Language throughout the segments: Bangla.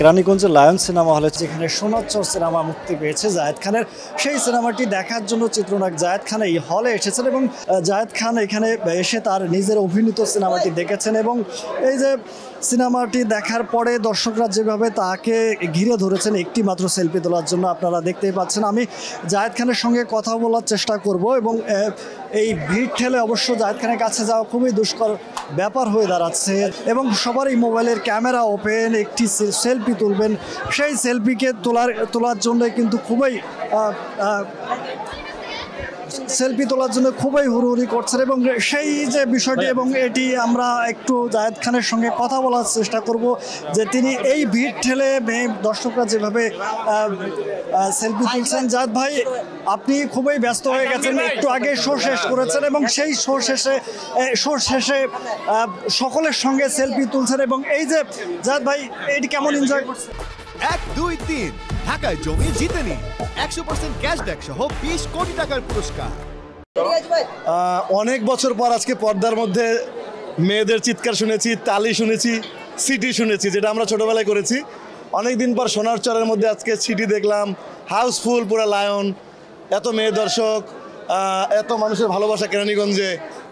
কেরানীগঞ্জের লায়ন সিনেমা হলে যেখানে সোনার চর সিনেমা মুক্তি পেয়েছে জায়েদ খানের, সেই সিনেমাটি দেখার জন্য চিত্রনায়ক জায়েদ খান এই হলে এসেছেন এবং জায়েদ খান এখানে এসে তার নিজের অভিনীত সিনেমাটি দেখেছেন। এবং এই যে সিনেমাটি দেখার পরে দর্শকরা যেভাবে তাকে ঘিরে ধরেছেন একটি মাত্র সেলফি তোলার জন্য, আপনারা দেখতেই পাচ্ছেন। আমি জায়েদ খানের সঙ্গে কথা বলার চেষ্টা করব এবং এই ভিড় ঠেলে অবশ্য জায়েদ খানের কাছে যাওয়া খুবই দুষ্কর ব্যাপার হয়ে দাঁড়াচ্ছে এবং সবারই মোবাইলের ক্যামেরা ওপেন, একটি সেলফি তুলবেন, সেই সেলফিকে তোলার জন্য কিন্তু সেলফি তোলার জন্য খুবই হুড়োহুড়ি করছেন। এবং সেই যে বিষয়টি এবং এটি আমরা একটু জায়েদ খানের সঙ্গে কথা বলার চেষ্টা করব যে তিনি এই ভিড় ঠেলে দর্শকরা যেভাবে সেলফি তুলছেন। জায়েদ ভাই, আপনি খুবই ব্যস্ত হয়ে গেছেন, একটু আগে শো শেষ করেছেন এবং সেই শো শেষে সকলের সঙ্গে সেলফি তুলছেন এবং এই যে জায়েদ ভাই এটি কেমন এনজয় করছেন? 1, 2, 3 ঢাকায় জমি জিতে নিন 100% ক্যাশব্যাক সহ 20 কোটি টাকার পুরস্কার। অনেক বছর পর আজকে পর্দার মধ্যে মেয়েদের চিৎকার শুনেছি, তালি শুনেছি, সিটি শুনেছি, যেটা আমরা ছোটবেলায় করেছি। অনেক দিন পর সোনার চরের মধ্যে আজকে সিটি দেখলাম, হাউসফুল পুরো লায়ন, এত মেয়ে দর্শক, এত মানুষের ভালোবাসা কেরানীগঞ্জে।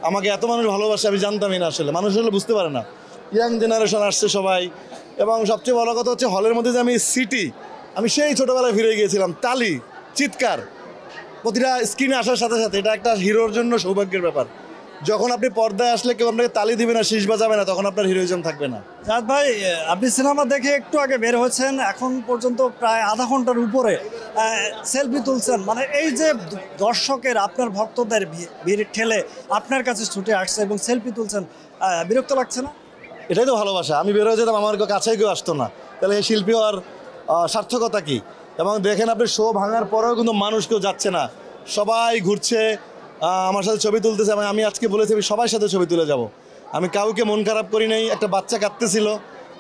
আমাকে এত মানুষ ভালোবাসে আমি জানতামই না, আসলে মানুষ হলে বুঝতে পারে না। ইয়াং জেনারেশন আসছে সবাই, এবং সবচেয়ে বড় কথা হচ্ছে হলের মধ্যে যে আমি সিটি, আমি সেই ছোটোবেলায় ফিরে গিয়েছিলাম। তালি, চিৎকার প্রতিটা স্ক্রিনে আসার সাথে সাথে, এটা একটা হিরোর জন্য সৌভাগ্যের ব্যাপার। যখন আপনি পর্দায় আসলে কেউ আপনাকে তালি দিবে না, শীষ বাজাবে না, তখন আপনার হিরোইজম থাকবে না। জায়েদ ভাই, আপনি সিনেমা দেখে একটু আগে বের হয়েছেন, এখন পর্যন্ত প্রায় আধা ঘন্টার উপরে সেলফি তুলছেন। মানে এই যে দর্শকের, আপনার ভক্তদের ভিড় ঠেলে আপনার কাছে ছুটে আসছে এবং সেলফি তুলছেন, বিরক্ত লাগছে না? এটাই তো ভালোবাসা। আমি বের হয়ে যেতাম, আমার কাছেই কেউ আসতো না, তাহলে এই শিল্পী হওয়ার সার্থকতা কী? এবং দেখেন আপনি শো ভাঙার পরেও কিন্তু মানুষ কেউ যাচ্ছে না, সবাই ঘুরছে, আমার সাথে ছবি তুলতেছে। আমি আজকে বলেছি আমি সবার সাথে ছবি তুলে যাব, আমি কাউকে মন খারাপ করি নাই। একটা বাচ্চা কাঁদতেছিল,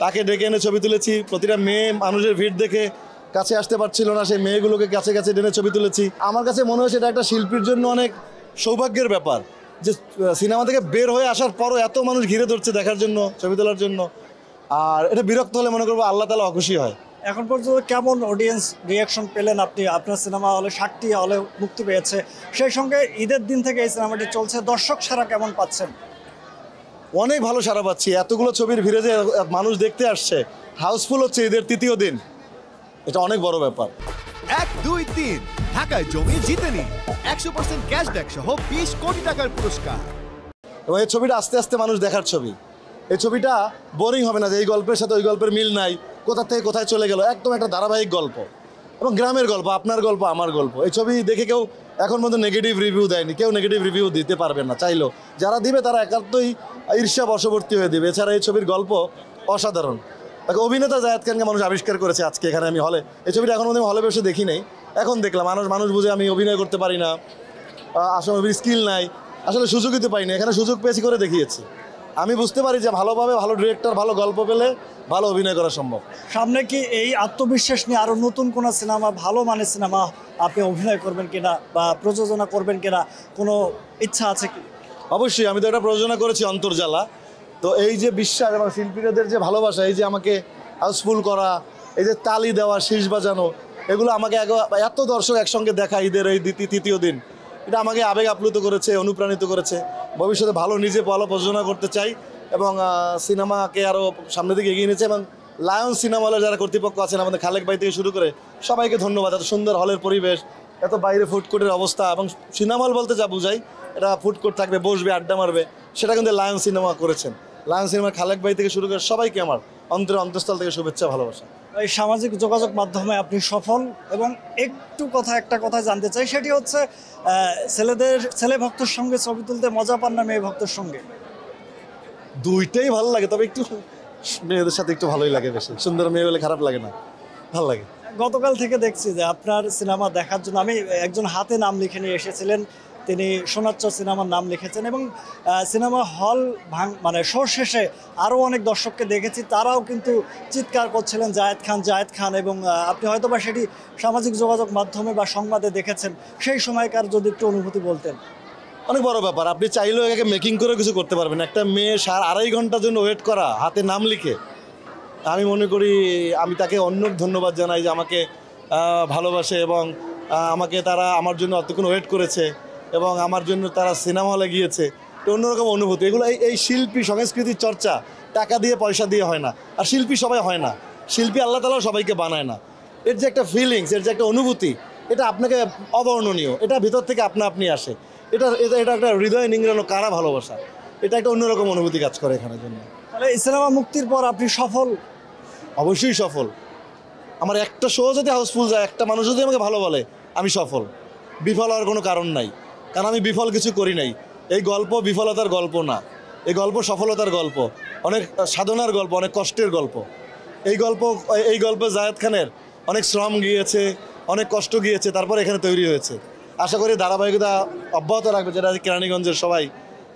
তাকে ডেকে এনে ছবি তুলেছি। প্রতিটা মেয়ে মানুষের ভিড় দেখে কাছে আসতে পারছিল না, সেই মেয়েগুলোকে কাছে কাছে টেনে ছবি তুলেছি। আমার কাছে মনে হয়েছে এটা একটা শিল্পীর জন্য অনেক সৌভাগ্যের ব্যাপার যে সিনেমা থেকে বের হয়ে আসার পরও এত মানুষ ঘিরে ধরছে দেখার জন্য, ছবি তোলার জন্য। আর এটা বিরক্ত হলে মনে করবো আল্লাহ তাআলা অখুশি হয়। এখন পর্যন্ত কেমন অডিয়েন্স রিয়াকশন পেলেন আপনি? আপনার সিনেমা হলে 60টি হলে মুক্তি পেয়েছে, সেই সঙ্গে ঈদের দিন থেকে এই সিনেমাটি চলছে, দর্শক সাড়া কেমন পাচ্ছেন? অনেক ভালো সাড়া পাচ্ছি। এতগুলো ছবির ভিড়ে যে মানুষ দেখতে আসছে, হাউসফুল হচ্ছে ঈদের তৃতীয় দিন, এটা অনেক বড় ব্যাপার। 1, 2, 3 ঢাকায় জমি জিতে নিন 100% ক্যাশব্যাক সহ 20 কোটি টাকার পুরস্কার। এবং এই ছবিটা আস্তে আস্তে মানুষ দেখার ছবি। এই ছবিটা বোরিং হবে না যে এই গল্পের সাথে ওই গল্পের মিল নাই, কোথা থেকে কোথায় চলে গেল। একদম একটা ধারাবাহিক গল্প এবং গ্রামের গল্প, আপনার গল্প, আমার গল্প। এই ছবি দেখে কেউ এখন পর্যন্ত নেগেটিভ রিভিউ দেয়নি, কেউ নেগেটিভ রিভিউ দিতে পারবেন না। চাইলেও যারা দিবে তারা একান্তই ঈর্ষা বশবর্তী হয়ে দিবে। এছাড়া এই ছবির গল্প অসাধারণ। তাকে অভিনেতা জায়েদ খানকে মানুষ আবিষ্কার করেছে আজকে এখানে। আমি হলে এই ছবিটা এখন পর্যন্ত হলে বসে দেখি নাই, এখন দেখলাম। মানুষ বুঝে আমি অভিনয় করতে পারি না, আসলে অভিনয় স্কিল নাই, আসলে সুযোগই দিতে পারিনি। এখানে সুযোগ পেয়েছি করে দেখিয়েছি। আমি বুঝতে পারি যে ভালোভাবে, ভালো ডিরেক্টর, ভালো গল্প পেলে ভালো অভিনয় করা সম্ভব। সামনে কি এই আত্মবিশ্বাস নিয়ে আরও নতুন কোনো সিনেমা, ভালো মানের সিনেমা আপনি অভিনয় করবেন কিনা বা প্রযোজনা করবেন কিনা, কোনো ইচ্ছা আছে কি? অবশ্যই, আমি তো একটা প্রযোজনা করেছি অন্তর্জালা। তো এই যে বিশ্বাস এবং শিল্পীদের যে ভালোবাসা, এই যে আমাকে হাউসফুল করা, এই যে তালি দেওয়া, শীষ বাজানো, এগুলো আমাকে এত দর্শক একসঙ্গে দেখা ঈদের এই তৃতীয় দিন, এটা আমাকে আবেগ আপ্লুত করেছে, অনুপ্রাণিত করেছে। ভবিষ্যতে ভালো নিজে ভালো প্রযোজনা করতে চাই এবং সিনেমাকে আরও সামনের দিকে এগিয়ে নিয়েছে। এবং লায়ন সিনেমা হলের যারা কর্তৃপক্ষ আছেন, আমাদের খালেক ভাই থেকে শুরু করে সবাইকে ধন্যবাদ। এত সুন্দর হলের পরিবেশ, এত বাইরে ফুডকোর্টের অবস্থা, এবং সিনেমা হল বলতে যা বোঝাই, এটা ফুডকোর্ট থাকবে, বসবে, আড্ডা মারবে, সেটা কিন্তু লায়ন সিনেমা করেছেন। লায়ন সিনেমার খালেক ভাই থেকে শুরু করে সবাইকে আমার অন্তঃস্থল থেকে শুভেচ্ছা, ভালোবাসা। এই সামাজিক যোগাযোগ মাধ্যমে আপনি সফল, এবং একটা কথা জানতে চাই, সেটি হচ্ছে ছেলে ভক্তর সঙ্গে ছবি তুলতে মজা পান না মেয়ে ভক্তর সঙ্গে? দুইটাই ভালো লাগে, তবে একটু মেয়েদের সাথে একটু ভালোই লাগে, বেশি সুন্দর মেয়ে হলে খারাপ লাগে না, ভালো লাগে। গতকাল থেকে দেখছি যে আপনার সিনেমা দেখার জন্য আমি একজন হাতে নাম লিখে নিয়ে এসেছিলেন, তিনি সোনার চর সিনেমার নাম লিখেছেন এবং সিনেমা হল মানে শো শেষে আরও অনেক দর্শককে দেখেছি, তারাও কিন্তু চিৎকার করছিলেন জায়েদ খান। এবং আপনি হয়তোবা সেটি সামাজিক যোগাযোগ মাধ্যমে বা সংবাদে দেখেছেন, সেই সময়কার যদি একটু অনুভূতি বলতেন। অনেক বড় ব্যাপার। আপনি চাইলেও একে মেকিং করে কিছু করতে পারবেন। একটা মেয়ে 2.5 ঘন্টার জন্য ওয়েট করা, হাতে নাম লিখে, আমি মনে করি আমি তাকে অন্য ধন্যবাদ জানাই যে আমাকে ভালোবাসে এবং আমাকে তারা আমার জন্য অতক্ষণ ওয়েট করেছে এবং আমার জন্য তারা সিনেমা হলে গিয়েছে। এটা অন্যরকম অনুভূতি। এগুলো এই শিল্পী সংস্কৃতির চর্চা টাকা দিয়ে পয়সা দিয়ে হয় না, আর শিল্পী সবাই হয় না, শিল্পী আল্লাহ তাআলাও সবাইকে বানায় না। এর যে একটা ফিলিংস, এর যে একটা অনুভূতি, এটা আপনাকে অবর্ণনীয়, এটা ভিতর থেকে আপনি আসে। এটা এটা এটা একটা হৃদয়ে নিংড়ানো কারা ভালোবাসা, এটা একটা অন্যরকম অনুভূতি কাজ করে এখানের জন্য। তাহলে এই সিনেমা মুক্তির পর আপনি সফল? অবশ্যই সফল। আমার একটা শো যদি হাউসফুল যায়, একটা মানুষ যদি আমাকে ভালো বলে, আমি সফল। বিফল হওয়ার কোনো কারণ নাই, কারণ আমি বিফল কিছু করি নাই। এই গল্প বিফলতার গল্প না, এই গল্প সফলতার গল্প, অনেক সাধনার গল্প, অনেক কষ্টের গল্প। এই গল্পে জায়েদ খানের অনেক শ্রম গিয়েছে, অনেক কষ্ট গিয়েছে, তারপর এখানে তৈরি হয়েছে। আশা করি ধারাবাহিকতা অব্যাহত রাখবে, যেটা কেরানীগঞ্জের সবাই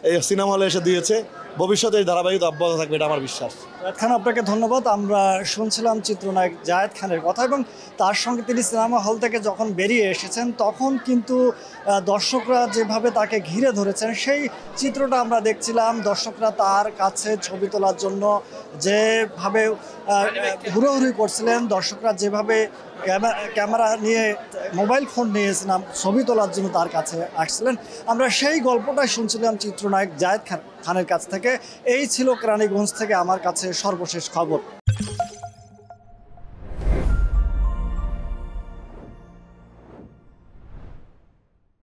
এই সিনেমা হলে এসে দিয়েছে। ভবিষ্যতে এই ধারাবাহিকতা অব্যাহত থাকবে, এটা আমার বিশ্বাস। জায়েদ খান, আপনাকে ধন্যবাদ। আমরা শুনছিলাম চিত্রনায়ক জায়েদ খানের কথা, এবং তার সঙ্গে তিনি সিনেমা হল থেকে যখন বেরিয়ে এসেছেন তখন কিন্তু দর্শকরা যেভাবে তাকে ঘিরে ধরেছেন সেই চিত্রটা আমরা দেখছিলাম। দর্শকরা তার কাছে ছবি তোলার জন্য যেভাবে হুড়োহুড়ি করছিলেন, দর্শকরা যেভাবে ক্যামেরা নিয়ে, মোবাইল ফোন নিয়েছিলাম ছবি তোলার জন্য তার কাছে আসছিলেন, আমরা সেই গল্পটাই শুনছিলাম চিত্রনায়ক জায়েদ খানের কাছ থেকে। এই ছিল কেরানীগঞ্জ থেকে আমার কাছে সর্বশেষ খবর।